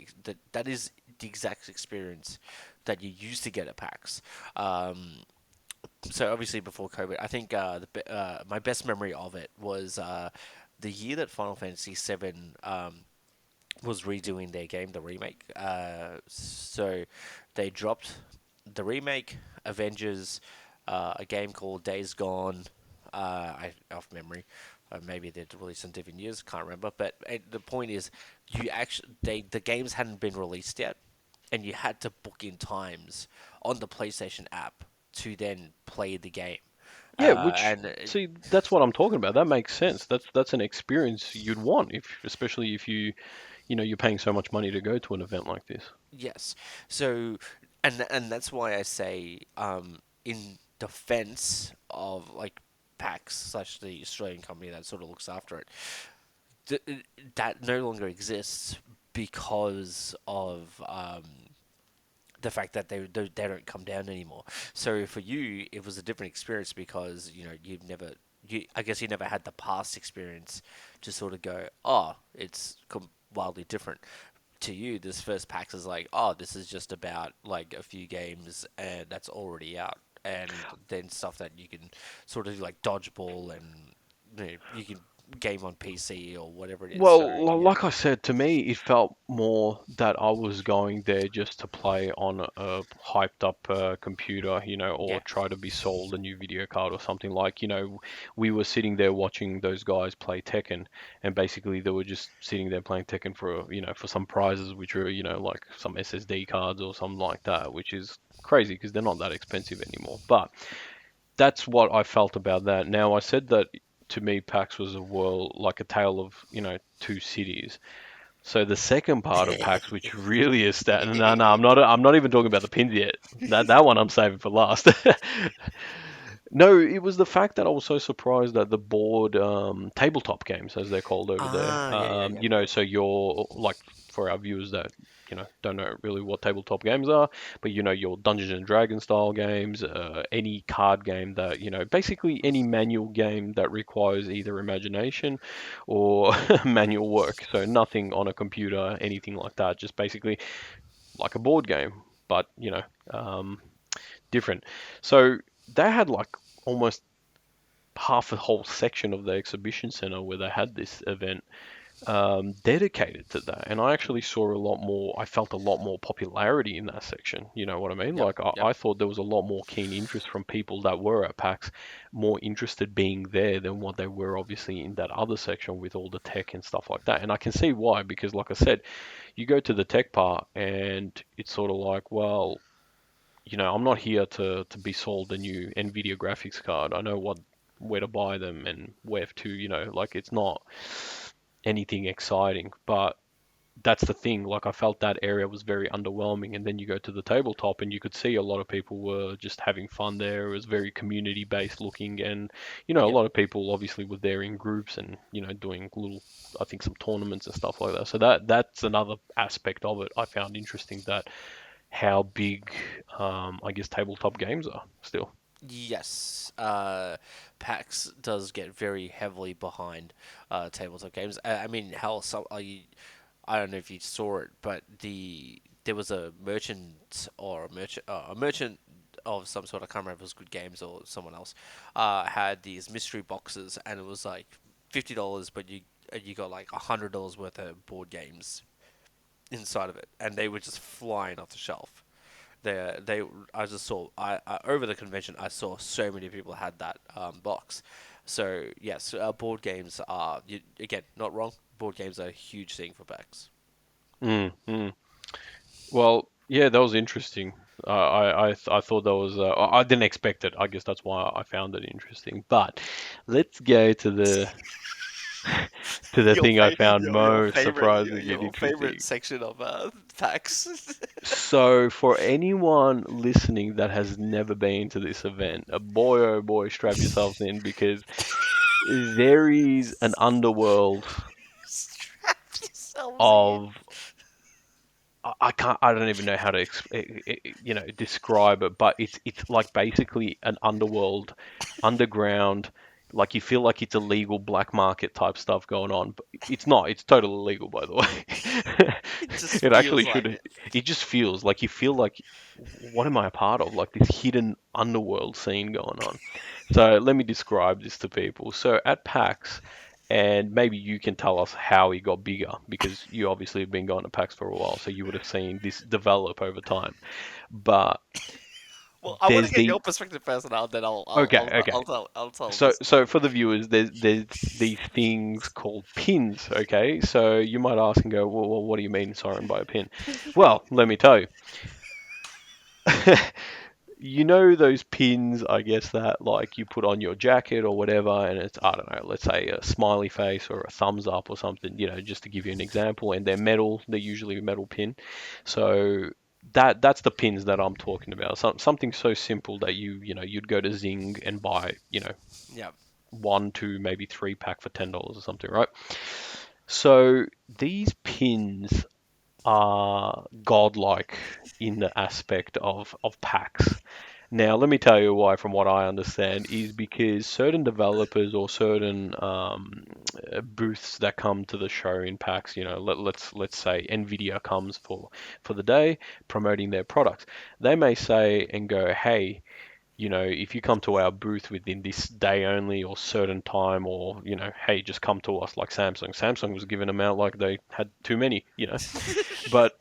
that is the exact experience that you used to get at PAX. So obviously before COVID, I think my best memory of it was the year that Final Fantasy VII was redoing their game, the remake. So they dropped the remake, Avengers, a game called Days Gone. I off memory. Maybe they'd released in different years. Can't remember. But the point is, you actually the games hadn't been released yet, and you had to book in times on the PlayStation app to then play the game. Yeah, which, And see, that's what I'm talking about. That makes sense. That's an experience you'd want, if especially if you're paying so much money to go to an event like this. yes, so and that's why I say, in defense of like PAX slash the Australian company that sort of looks after it, that no longer exists because of the fact that they don't come down anymore. So for you, it was a different experience because you've never I guess you never had the past experience to sort of go, oh, it's wildly different. To you, this first PAX is like, oh, this is just about like a few games and that's already out, and then stuff that you can sort of do, like dodgeball, and you can game on PC or whatever it is. So Well, yeah, like I said, to me, it felt more that I was going there just to play on a hyped up computer, or yeah, try to be sold a new video card or something. Like, we were sitting there watching those guys play Tekken, and basically they were just sitting there playing Tekken for some prizes, which were, like some SSD cards or something like that, which is crazy because they're not that expensive anymore. But that's what I felt about that. Now, I said that to me, PAX was a world like a tale of, two cities. So the second part of PAX, which really is that, no, no, I'm not even talking about the pins yet. That one I'm saving for last. No, it was the fact that I was so surprised that the board tabletop games, as they're called over there, yeah, yeah, yeah, yeah. so you're like, for our viewers that don't know really what tabletop games are, but your Dungeons and Dragons style games, any card game that basically any manual game that requires either imagination or manual work. So nothing on a computer, anything like that. Just basically like a board game, but um, different. So they had like almost half a whole section of the exhibition center where they had this event dedicated to that. And I actually saw a lot more, I felt a lot more popularity in that section. You know what I mean? Yep, Like, I, yep. I thought there was a lot more keen interest from people that were at PAX, more interested being there than what they were obviously in that other section with all the tech and stuff like that. And I can see why, because like I said, you go to the tech part and it's sort of like, well, I'm not here to be sold a new Nvidia graphics card. I know where to buy them and where to, like it's not anything exciting. But that's the thing. Like I felt that area was very underwhelming, and then you go to the tabletop, and you could see a lot of people were just having fun there. It was very community based looking, and a Yep. lot of people obviously were there in groups and doing little, I think some tournaments and stuff like that. So that's another aspect of it I found interesting, that how big I guess tabletop games are still. Yes, PAX does get very heavily behind tabletop games. I mean, hell, I don't know if you saw it, but there was a merchant or a merchant of some sort. I can't remember if it was Good Games or someone else. Had these mystery boxes, and it was like $50, but you got like $100 worth of board games inside of it, and they were just flying off the shelf. They I just saw I over the convention I saw so many people had that box. So yes, board games are again not wrong. Board games are a huge thing for PAX. Mm, mm. Well, yeah, that was interesting. I thought that was I didn't expect it. I guess that's why I found it interesting. But let's go to the thing I found most surprising and Your favorite interesting. section of PAX. So, for anyone listening that has never been to this event, boy oh boy, strap yourselves in, because there is an underworld Strap yourselves in. of I can't, I don't even know how to describe it, but it's like basically an underworld, underground, like you feel like it's illegal black market type stuff going on, but it's not. It's totally legal, by the way. It just It actually feels like should. it. It just feels like you feel like, what am I a part of? Like this hidden underworld scene going on. So let me describe this to people. So at PAX, and maybe you can tell us how he got bigger, because you obviously have been going to PAX for a while, so you would have seen this develop over time. But Well, I want to there's get the your perspective first, and then okay, okay. I'll tell So this. so for the viewers, there's these things called pins. Okay, so you might ask and go, well, what do you mean, Siren, by a pin? Well, let me tell you. You know those pins, I guess, that like you put on your jacket or whatever, and it's, I don't know, let's say a smiley face or a thumbs up or something, just to give you an example, and they're metal, they're usually a metal pin. So that's the pins that I'm talking about. Something so simple that you'd go to Zing and buy, Yeah. one, two, maybe three pack for $10 or something, right? So these pins are godlike in the aspect of packs. Now, let me tell you why, from what I understand, is because certain developers or certain booths that come to the show in PAX, let's say Nvidia comes for the day promoting their products. They may say and go, hey, if you come to our booth within this day only or certain time, or, hey, just come to us, like Samsung. Samsung was giving them out like they had too many. But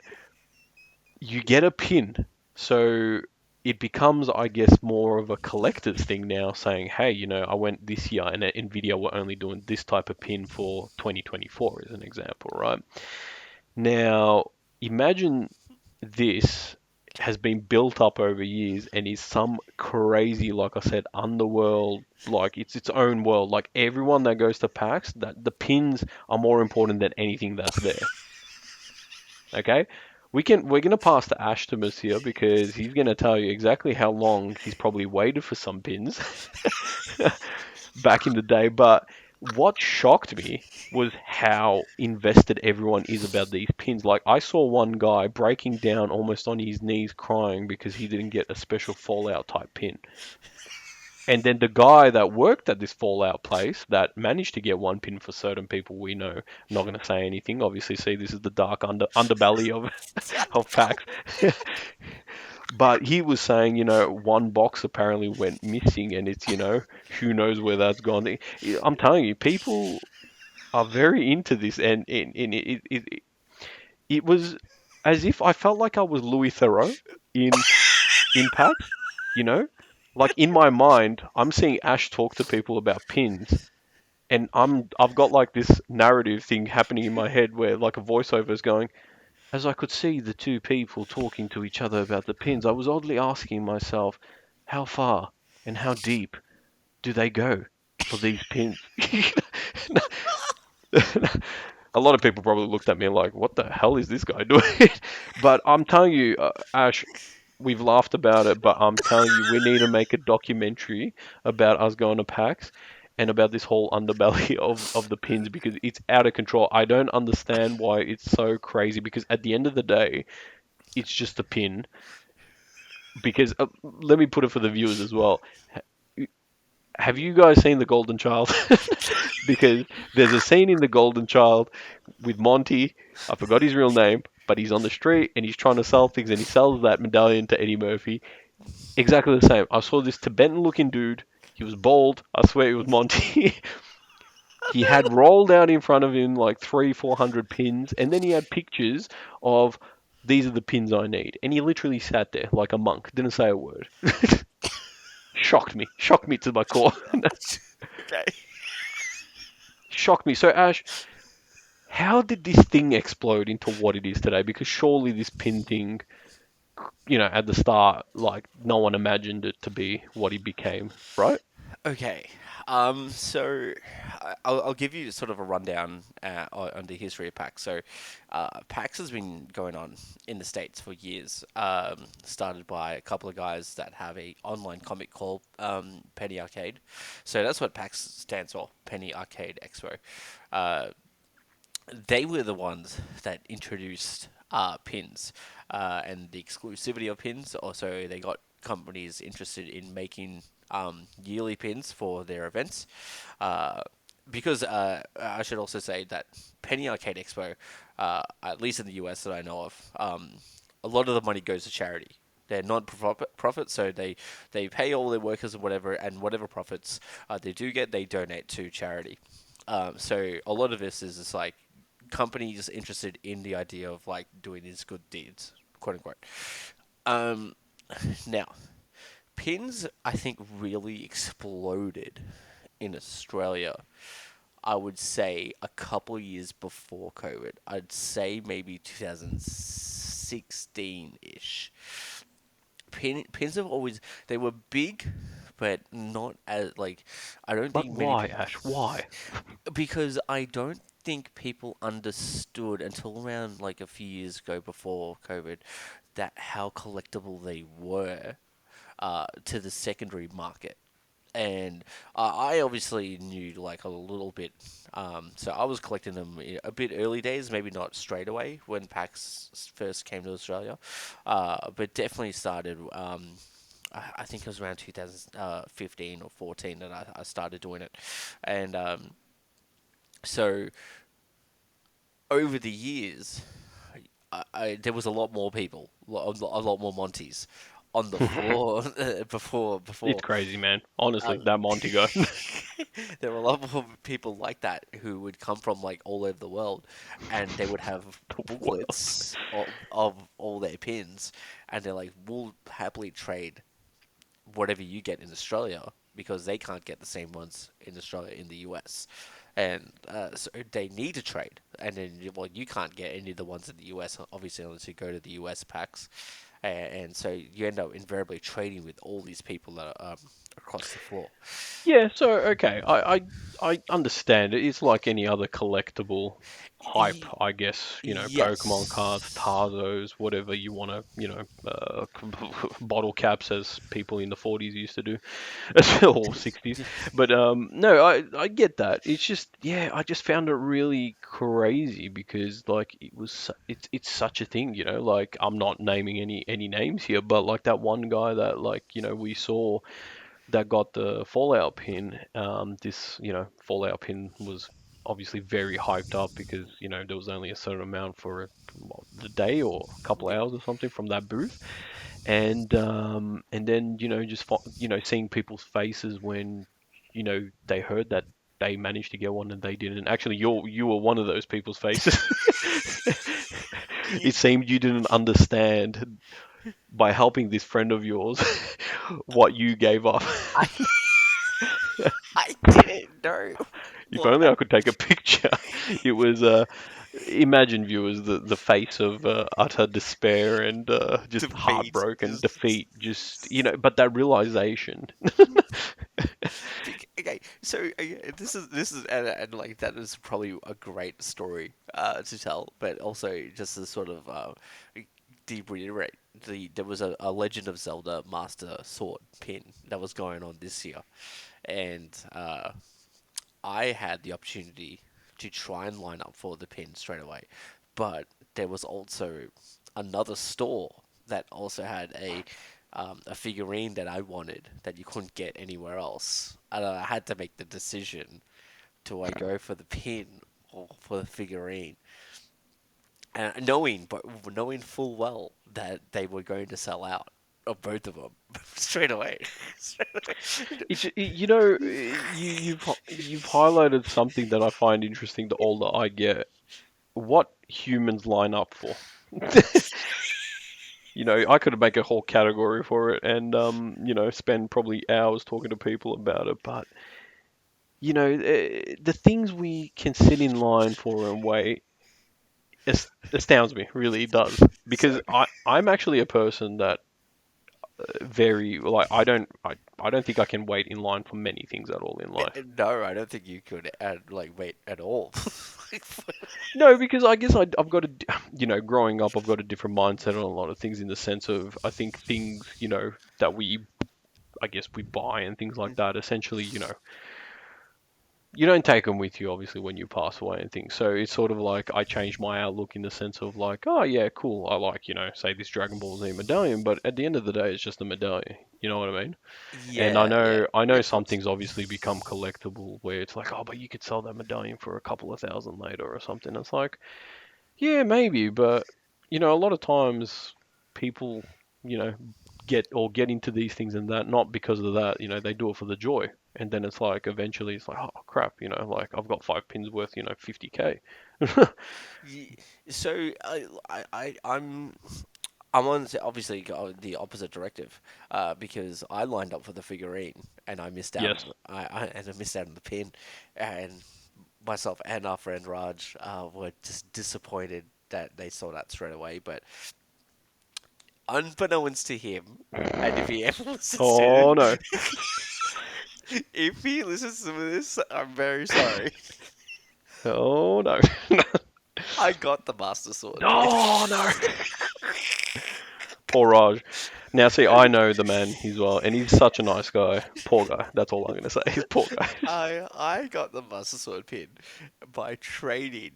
you get a pin. So it becomes, I guess, more of a collector's thing now, saying, hey, I went this year and Nvidia were only doing this type of pin for 2024, as an example, right? Now, imagine this has been built up over years and is some crazy, like I said, underworld, like it's its own world. Like everyone that goes to PAX, that the pins are more important than anything that's there. Okay, we're gonna pass to Ashtimus here, because he's gonna tell you exactly how long he's probably waited for some pins back in the day. But what shocked me was how invested everyone is about these pins. Like I saw one guy breaking down almost on his knees, crying because he didn't get a special Fallout type pin. And then the guy that worked at this Fallout place that managed to get one pin for certain people we know, not going to say anything. Obviously, see, this is the dark underbelly of of PAX. But he was saying, one box apparently went missing, and it's, who knows where that's gone. I'm telling you, people are very into this, and it was as if I felt like I was Louis Theroux in PAX, you know? Like in my mind, I'm seeing Ash talk to people about pins, and I've got like this narrative thing happening in my head where like a voiceover is going, as I could see the two people talking to each other about the pins, I was oddly asking myself, how far and how deep do they go for these pins? a lot of people probably looked at me like, "What the hell is this guy doing?" But I'm telling you, Ash, we've laughed about it, but I'm telling you, we need to make a documentary about us going to PAX and about this whole underbelly of the pins because it's out of control. I don't understand why it's so crazy because at the end of the day, it's just a pin. Because let me put it for the viewers as well. Have you guys seen The Golden Child? Because there's a scene in The Golden Child with Monty. I forgot his real name, but he's on the street and he's trying to sell things and he sells that medallion to Eddie Murphy. Exactly the same. I saw this Tibetan looking dude. He was bald. I swear it was Monty. He had rolled out in front of him like 400 pins, and then he had pictures of these are the pins I need. And he literally sat there like a monk, didn't say a word. Shocked me to my core. Okay. Shocked me. So, Ash, how did this thing explode into what it is today? Because surely this pin thing, at the start, like no one imagined it to be what it became, right? Okay. So I'll give you sort of a rundown on the history of PAX. So, PAX has been going on in the States for years. Started by a couple of guys that have a online comic called Penny Arcade. So that's what PAX stands for, Penny Arcade Expo. Uh, they were the ones that introduced pins and the exclusivity of pins. Also, they got companies interested in making yearly pins for their events. Uh, because I should also say that Penny Arcade Expo, at least in the US that I know of, a lot of the money goes to charity. They're non-profit, so they pay all their workers and whatever, and whatever profits they do get, they donate to charity. So a lot of this is just like companies interested in the idea of like doing these good deeds, quote unquote. Um, Now, pins I think really exploded in Australia. I would say a couple of years before COVID. I'd say maybe 2016 ish. Pins have always they were big, but not as like I don't But think many why, Ash? Why? because I don't think people understood until around like a few years ago before COVID that how collectible they were to the secondary market. And I obviously knew like a little bit, so I was collecting them a bit early days, maybe not straight away when PAX first came to Australia, but definitely started. I think it was around 2015 or 14 that I started doing it, and so over the years, there was a lot more people, a lot more Monties on the floor It's before. crazy, man. Honestly, Um, that Monty guy. there were a lot more people like that who would come from like all over the world, and they would have Well, booklets of all their pins, and they're like, "We'll happily trade whatever you get in Australia because they can't get the same ones in Australia in the US." And so they need to trade, and then well, you can't get any of the ones in the US obviously unless you go to the US packs, and so you end up invariably trading with all these people that are across the floor. yeah, so okay, I understand it. It's like any other collectible hype, Y- I guess. Pokemon cards, yes. Tarzos, whatever you want to, bottle caps as people in the 40s used to do, or 60s. But no, I get that. It's just yeah, I just found it really crazy because like it's such a thing, Like I'm not naming any names here, but like that one guy that like we saw that got the Fallout pin. This, Fallout pin was obviously very hyped up because, there was only a certain amount for the day or a couple Yeah. hours or something from that booth. And then, just seeing people's faces when, they heard that they managed to get one and they didn't. Actually, you were one of those people's faces. It seemed you didn't understand by helping this friend of yours what you gave up. I I didn't know If what only I could take a picture. It was. Imagine viewers the face of utter despair and just Defeat. heartbroken Just defeat. Just but that realization. Okay, so this is and like that is probably a great story to tell, but also just to sort of reiterate there was a Legend of Zelda Master Sword pin that was going on this year, and I had the opportunity to try and line up for the pin straight away, but there was also another store that also had a figurine that I wanted that you couldn't get anywhere else, and I had to make the decision: do I go for the pin or for the figurine? And knowing full well that they were going to sell out of both of them straight away. Straight away. You've highlighted something that I find interesting the older I get. What humans line up for. I could make a whole category for it and spend probably hours talking to people about it, but the things we can sit in line for and wait astounds me, really does. So Because I'm actually a person that very like I don't think I can wait in line for many things at all in life. no, I don't think you could add like wait at all. No, because I guess I've got growing up, I've got a different mindset on a lot of things in the sense of I think things, that I guess we buy and things like that, essentially, you don't take them with you, obviously, when you pass away and things. So it's sort of like I changed my outlook in the sense of like, oh yeah, cool. I like, say this Dragon Ball Z medallion, but at the end of the day, it's just a medallion. You know what I mean? And I Yeah, yeah, know, I yeah, know of some course. things obviously become collectible where it's like, oh, but you could sell that medallion for a couple of thousand later or something. It's like, yeah, maybe, but a lot of times people, you know, get into these things and that not because of that, they do it for the joy. And then it's like eventually it's like, oh crap, like I've got 5 pins worth, 50K. Ye- So I'm on obviously the opposite directive, because I lined up for the figurine and I missed out Yes. on I missed out on the pin, and myself and our friend Raj were just disappointed that they sold out straight away. But unbeknownst to him, and if he ever listens to Oh no. if he listens to this, I'm very sorry. Oh no. I got the Master Sword pin. Oh no. Poor Raj. Now see, I know the man as well, and he's such a nice guy. Poor guy. That's all I'm gonna say. He's poor guy. I got the Master Sword pin by trading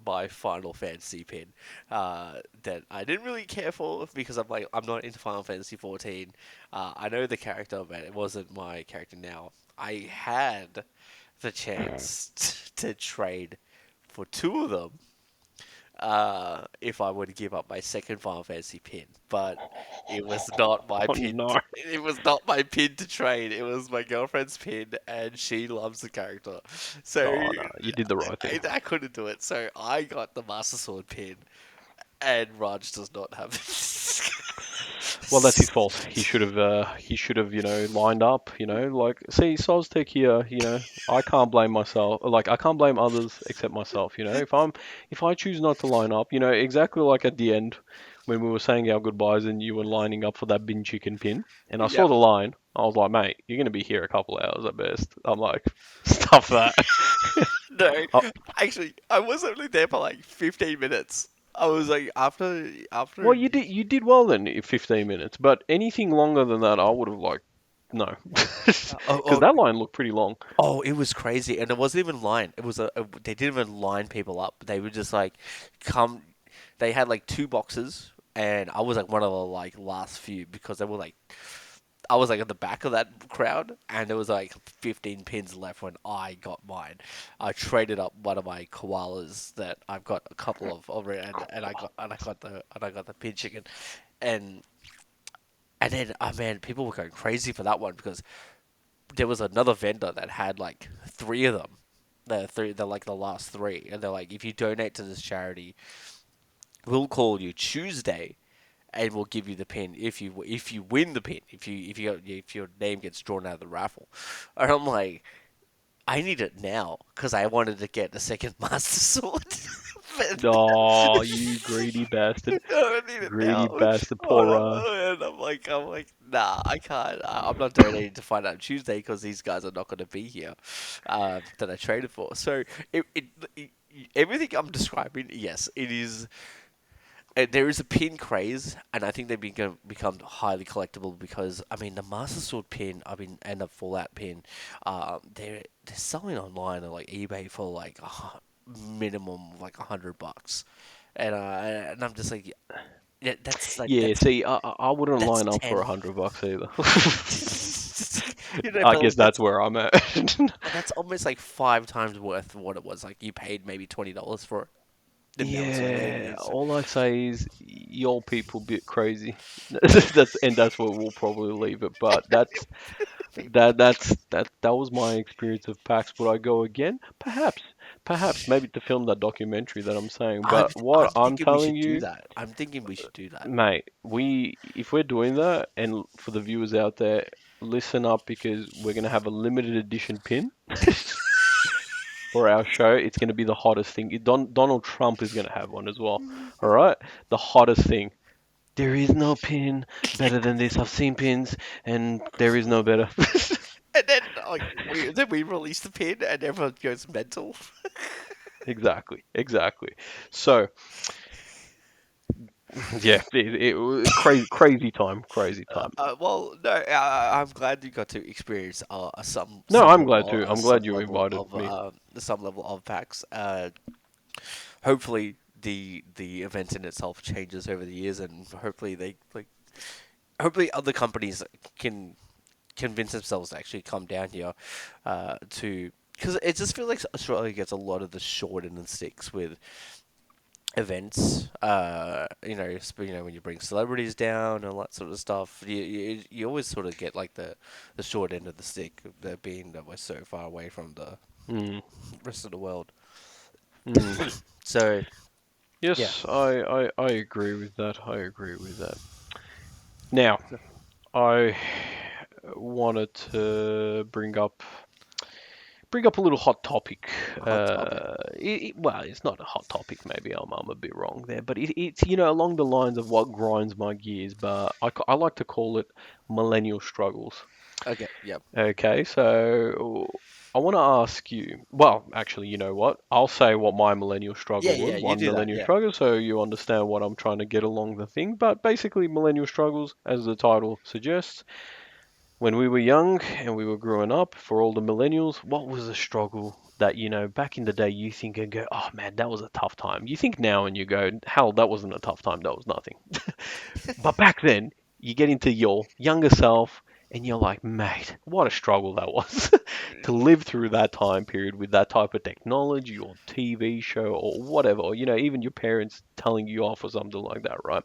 my Final Fantasy pin that I didn't really care for because I'm not into Final Fantasy 14. I know the character, but it wasn't my character now. I had the chance to trade for two of them if I would give up my second Final Fantasy pin, but it was not my Oh pin. no. It was not my pin to trade. It was my girlfriend's pin, and she loves the character, so Oh no. You did the right thing. I couldn't do it. So I got the Master Sword pin, and Raj does not have Well, that's it. his fault. He should have, lined up, like, see, Soztek here, I can't blame myself. Like, I can't blame others except myself, if I choose not to line up, exactly like at the end when we were saying our goodbyes and you were lining up for that bin chicken pin, and I saw Yeah. the line, I was like, mate, you're gonna be here a couple hours at best. I'm like, stuff that. No, Uh, actually, I was only there for like 15 minutes. I was like, well, after. you did well then, in 15 minutes, but anything longer than that, I would have like, no, Oh, because oh, that line looked pretty long. Oh, it was crazy, and it wasn't even line. It was they didn't even line people up. They were just like, come. They had like two boxes, and I was like one of the like last few because they were like, I was like at the back of that crowd, and there was like 15 pins left when I got mine. I traded up one of my koalas that I've got a couple of over it, and I got the pin chicken, and then man, people were going crazy for that one because there was another vendor that had like three of them. They're like the last three, and they're like, if you donate to this charity, we'll call you Tuesday, and we'll give you the pin if you win the pin, if your name gets drawn out of the raffle. And I'm like, I need it now because I wanted to get the second Master Sword. But Oh, you greedy bastard. I need it Greedy now. bastard. Poor Ryan. Oh, and I'm like, nah, I can't. I'm not donating to find out Tuesday because these guys are not going to be here. That I traded for. So it everything I'm describing, yes, it is. There is a pin craze, and I think they've become highly collectible because I mean the Master Sword pin, I mean, and the Fallout pin, they're selling online on like eBay for like minimum like $100, and I'm just like, yeah, that's like Yeah, see, I wouldn't that's line up for 10. $100 either. I But guess like that's where I'm at. that's almost like 5 times worth of what it was. Like you paid maybe $20 for it, and now it's worth Yeah, 80. So all I say is y'all people bit crazy. That's where we'll probably leave it. But that was my experience of PAX. Would I go again? Perhaps maybe to film that documentary that I'm saying. I'm But what I'm I'm thinking we telling should do you, that. I'm thinking we should do that. mate, we if we're doing that, and for the viewers out there, listen up because we're gonna have a limited edition pin for our show. It's gonna be the hottest thing. Donald Trump is gonna have one as well. All right, the hottest thing. There is no pin better than this. I've seen pins, and there is no better. And then like we release the pin, and everyone goes mental. Exactly, exactly. So, yeah, crazy time. Well, no, I'm glad you got to experience No, I'm glad to. I'm glad some you level invited of me. PAX. Hopefully the event in itself changes over the years, and hopefully they like hopefully other companies can convince themselves to actually come down here to because it just feels like Australia gets a lot of the short end and sticks with events. When you bring celebrities down and all that sort of stuff, you always sort of get like the short end of the stick, that being that we're so far away from the Mm, rest of the world. mm. So yeah, Yes, I agree with that. I agree with that. Now, I wanted to bring up a little hot topic. hot topic. Well, it's not a hot topic. Maybe I'm a bit wrong there, but it's along the lines of what grinds my gears. But I like to call it millennial struggles. Okay, yep, Okay, so I want to ask you. Well, actually, you know what? I'll say what my millennial yeah, struggle yeah, was. you One do that, millennial yeah. struggle, so you understand what I'm trying to get along the thing. But basically, millennial struggles, as the title suggests. When we were young and we were growing up, for all the millennials, what was the struggle that, back in the day you think and go, oh man, that was a tough time. You think now and you go, hell, that wasn't a tough time, that was nothing. But back then, you get into your younger self and you're like, mate, what a struggle that was to live through that time period with that type of technology or TV show or whatever, or, even your parents telling you off or something like that, right?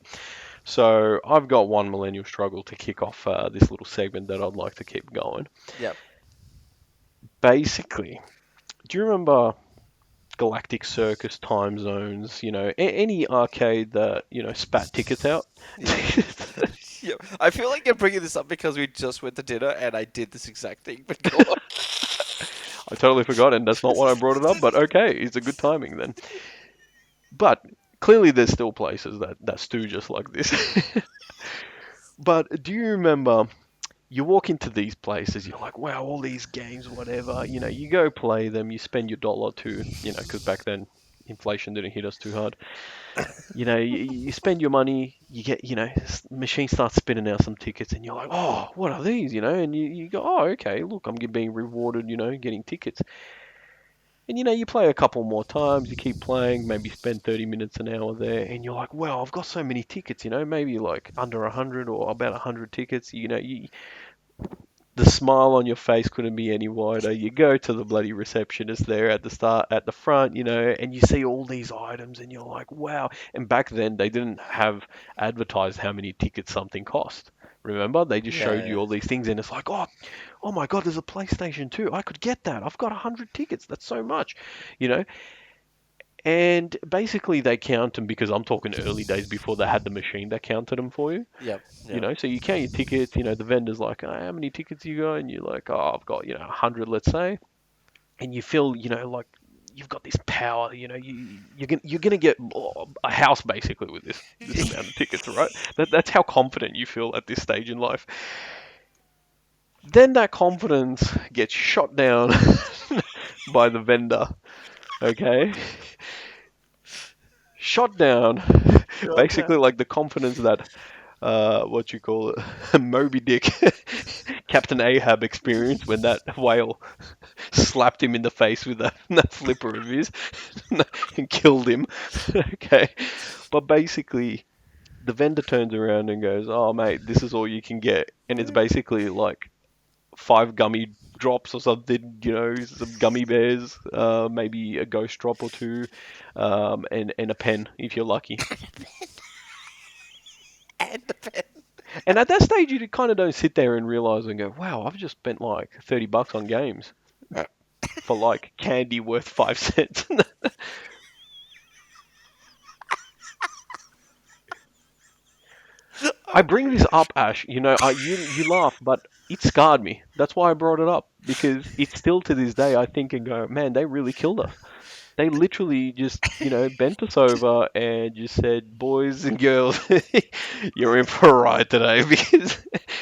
So I've got one millennial struggle to kick off this little segment that I'd like to keep going. Yep, Basically, do you remember Galactic Circus time zones? Any arcade that spat tickets out. yep. Yep. I feel like you're bringing this up because we just went to dinner and I did this exact thing. But go on. I totally forgot, and that's not why I brought it up. But okay, it's a good timing then. But clearly, there's still places that stew just like this. But do you remember you walk into these places, you're like, wow, all these games, whatever. You go play them, you spend your dollar or two, because back then inflation didn't hit us too hard. You spend your money, you get, machine starts spinning out some tickets, and you're like, oh, what are these, and you go, oh, okay, look, I'm being rewarded, getting tickets. And you play a couple more times, you keep playing, maybe spend 30 minutes an hour there, and you're like, wow, I've got so many tickets, maybe like under 100 or about 100 tickets. The smile on your face couldn't be any wider. You go to the bloody receptionist there at the start, at the front, and you see all these items, and you're like, wow. And back then, they didn't have advertised how many tickets something cost. Remember, they just Yeah, showed you yeah, all these things, and it's like, oh my God, there's a PlayStation 2. I could get that. I've got 100 tickets. That's so much, you know. And basically, they count them because I'm talking early days before they had the machine that counted them for you. yep, yep. So you count your tickets, the vendor's like, oh, how many tickets you got? And you're like, oh, I've got, 100, let's say. And you feel, like you've got this power. You're gonna get a house basically with this amount of tickets, right? That's how confident you feel at this stage in life. Then that confidence gets shot down by the vendor. Okay, shot down. God damn. Basically, like the confidence that what you call it, Moby Dick, Captain Ahab experienced when that whale slapped him in the face with that flipper of his and killed him. Okay, but basically, the vendor turns around and goes, "Oh, mate, this is all you can get," and it's basically like five gummy drops or something, some gummy bears, maybe a ghost drop or two, and a pen if you're lucky. And the pen. And at that stage, you kind of don't sit there and realize and go, "Wow, I've just spent like $30 on games for like candy worth 5 cents." I bring this up, Ash. You laugh, but it scarred me. That's why I brought it up because it's still to this day I think and go, man, they really killed us. They literally just, bent us over and just said, boys and girls, you're in for a ride today because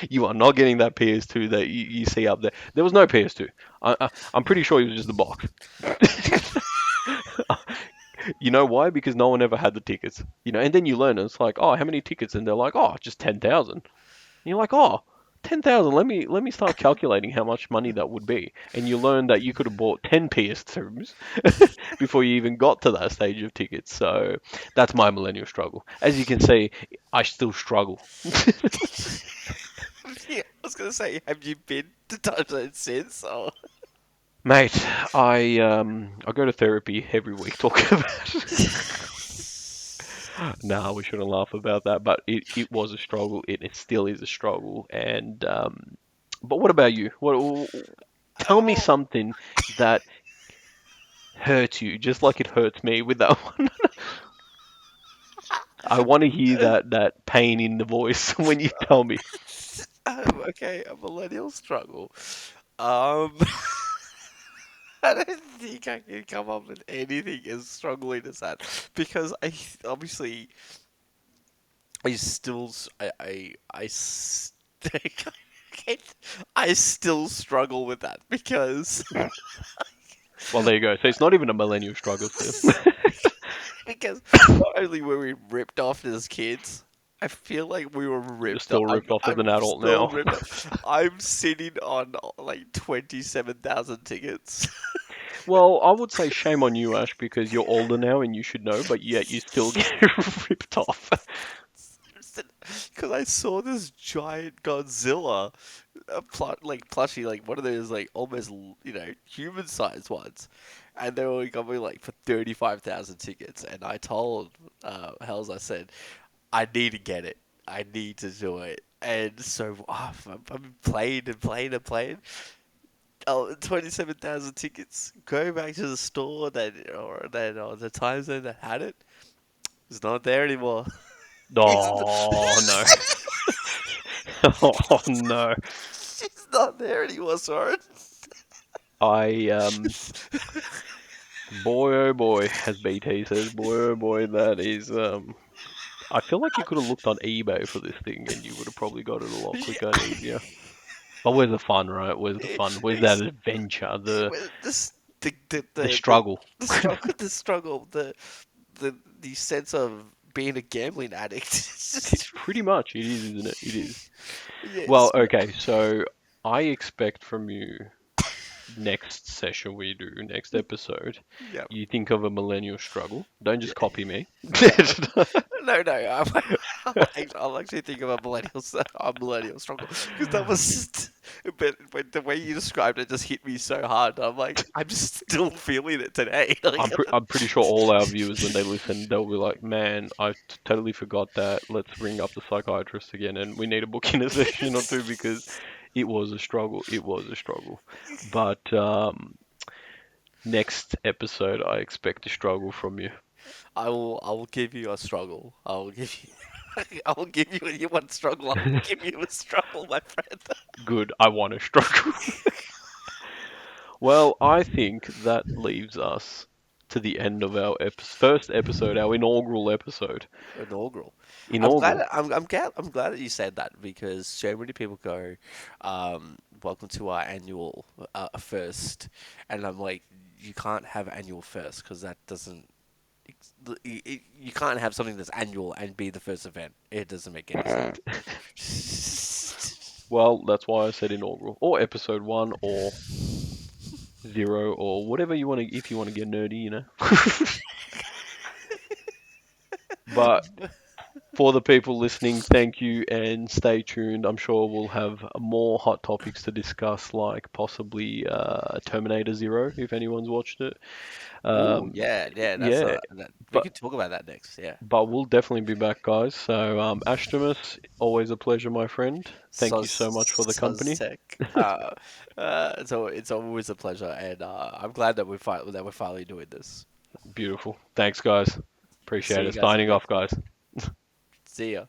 you are not getting that PS2 that you see up there. There was no PS2. I'm pretty sure it was just the box. You know why? Because no one ever had the tickets. And then you learn, and it's like, oh, how many tickets? And they're like, oh, just 10,000. And you're like, oh, 10,000. Let me start calculating how much money that would be. And you learn that you could have bought 10 PS2s before you even got to that stage of tickets. So that's my millennial struggle. As you can see, I still struggle. Yeah, I was gonna say, have you been to Thailand since? Or Mate, I go to therapy every week talking about it. Nah, we shouldn't laugh about that, but it was a struggle. It still is a struggle. And but what about you? Tell me well, something that hurts you, just like it hurts me with that one. I want to hear uh, that pain in the voice when you tell me. okay, a millennial struggle. Um, I don't think I can come up with anything as struggling as that because obviously I still I still struggle with that because Well, there you go. So it's not even a millennial struggle still. because not only were we ripped off as kids, I feel like we were You're ripped off. still ripped off as I'm an adult still now. ripped off. I'm sitting on like 27,000 tickets. Well, I would say shame on you, Ash, because you're older now and you should know, but yet you still get ripped off. Because I saw this giant Godzilla, like plushie, like one of those like almost human sized ones, and they were going like for 35,000 tickets, and I told Hells, I said I need to get it, I need to do it, and so I'm playing and playing and playing. Oh, 27,000 tickets. Go back to the store or the time zone that had it. It's not there anymore. It's Oh no. Oh no. she's not there anymore, Soren. I boy oh boy, as BT says, boy oh boy, that is I feel like you could have looked on eBay for this thing and you would have probably got it a lot quicker and Yeah, easier. But where's the fun, right? Where's the fun? Where's that it's, adventure? The this the struggle. the struggle, the sense of being a gambling addict. It's pretty much it is, isn't it? It is. Well, Yes. okay, so I expect from you next session we do, next episode, Yeah. you think of a millennial struggle. Don't just Yeah. copy me. No. No. I'll actually think of a millennial struggle because that was, but the way you described it just hit me so hard. I'm like, I'm still feeling it today. Like, I'm pretty sure all our viewers, when they listen, they'll be like, "Man, I totally forgot that. Let's bring up the psychiatrist again, and we need to book in a session or two because it was a struggle. It was a struggle." But next episode, I expect a struggle from you. I will give you a struggle. I will give you. I will give you. You want struggle? I will give you a struggle, my friend. Good. I want a struggle. Well, I think that leaves us. to the end of our first episode, our inaugural episode. Inaugural. Inaugural. I'm glad that you said that because so many people go, "Welcome to our annual first," and I'm like, you can't have annual first because that doesn't. You can't have something that's annual and be the first event. It doesn't make any sense. Well, that's why I said inaugural, or episode one, or zero, or whatever you want to. If you want to get nerdy, you know. But for the people listening, thank you and stay tuned. I'm sure we'll have more hot topics to discuss, like possibly Terminator Zero, if anyone's watched it. Oh Um, yeah, yeah. yeah, We but could talk about that next. Yeah. we'll definitely be back, guys. So, Ashtomus, always a pleasure, my friend. Thank you so much for the company. Soztech. So it's always a pleasure, and I'm glad that we're finally doing this. Beautiful. Thanks, guys. See Appreciate you it. guys in Signing the off, next one. guys. See ya.